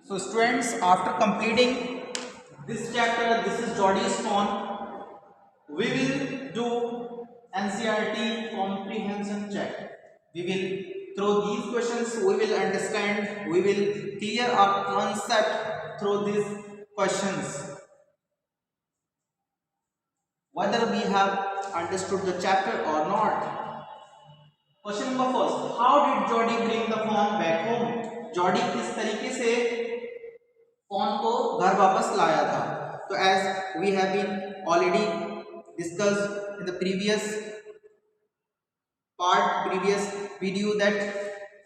So students, after completing this chapter, this is Jordy's phone, we will do NCERT comprehension check. We will through these questions, we will understand, we will clear our concept through these questions, whether we have understood the chapter or not. Question number first, how did Jordy bring the phone back home? Jordi किस तरीके से phone को घर वापस लाया था? तो as we have been already discussed in the previous video that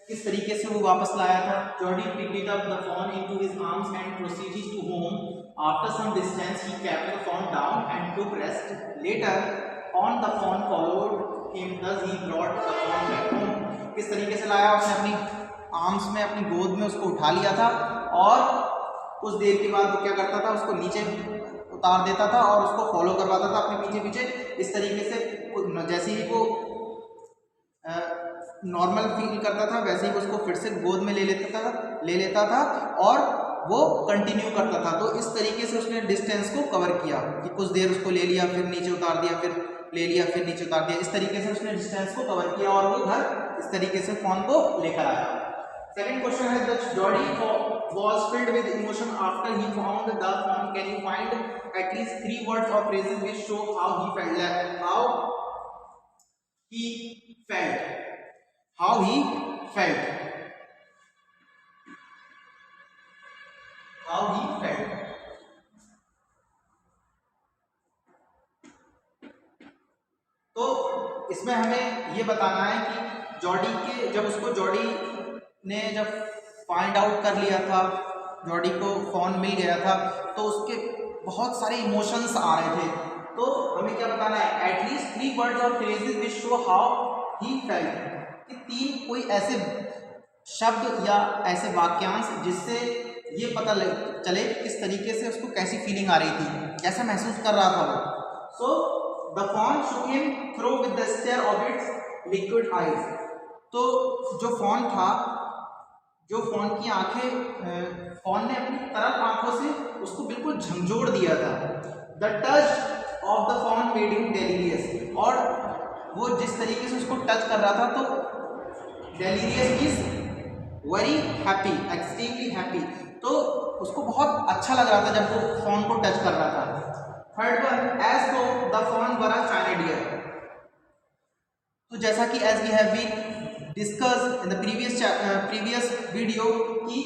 किस तरीके से वो वापस लाया था. Jordi picked up the phone into his arms and proceeded to home. After some distance he kept the phone down and took rest. Later on the phone followed him, thus he brought the phone back home. किस तरीके से लाया? उसने अपनी arms में, अपनी गोद में उसको उठा लिया था और कुछ देर के बाद वो क्या करता था, उसको नीचे उतार देता था और उसको फॉलो करवाता था अपने पीछे पीछे. इस तरीके से जैसे ही वो नॉर्मल फील करता था वैसे ही उसको फिर से गोद में ले लेता था और वो कंटिन्यू करता था. तो इस तरीके से उसने डिस्टेंस को कवर किया कि कुछ देर उसको ले लिया, फिर नीचे उतार दिया, फिर ले लिया, फिर नीचे उतार दिया. इस तरीके से उसने डिस्टेंस को कवर किया और वो घर इस तरीके से फोन को लेकर आया. Second question is that Jordy was filled with emotion after he found the phone. Can you find at least 3 words or phrases which show how he felt? How he felt. तो इसमें हमें ये बताना है कि जॉर्डी ने जब find out कर लिया था, जॉर्डी को फोन मिल गया था, तो उसके बहुत सारे इमोशंस आ रहे थे. तो हमें क्या बताना है? एटलीस्ट 3 वर्ड्स और phrases which show how he felt. कि 3 कोई ऐसे शब्द या ऐसे वाक्यांश जिससे ये पता चले किस तरीके से उसको कैसी फीलिंग आ रही थी, कैसा महसूस कर रहा था वो. So the phone shook him through with the stare of its liquid eyes. तो जो फोन था, जो फोन की आंखें, फोन ने अपनी तरल आंखों से उसको बिल्कुल झंझोड़ दिया था. The touch of the phone made him delirious. और वो जिस तरीके से उसको टच कर रहा था तो delirious means very happy, extremely happy. तो उसको बहुत अच्छा लग रहा था जब वो फोन को टच कर रहा था. Third one, as though the phone were a china dear. तो जैसा कि as we have been discuss in the previous video कि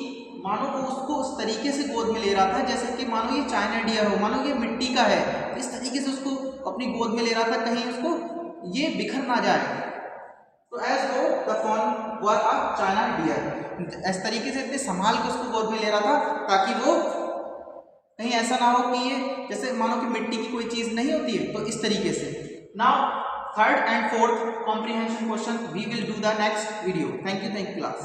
मानो वो उसको उस तरीके से गोद में ले रहा था जैसे कि मानो ये चाइना डियर हो, मानो ये मिट्टी का है. इस तरीके से उसको अपनी गोद में ले रहा था कहीं उसको ये बिखर ना जाए. तो as though the phone were a china dear. इस तरीके से इतने संभाल के उसको गोद में ले रहा था ताकि वो कहीं ऐसा ना हो कि ये जैसे मानो कि मिट्टी की कोई चीज़ नहीं होती है. तो इस तरीके से. Now third and fourth comprehension question we will do the next video. Thank you class.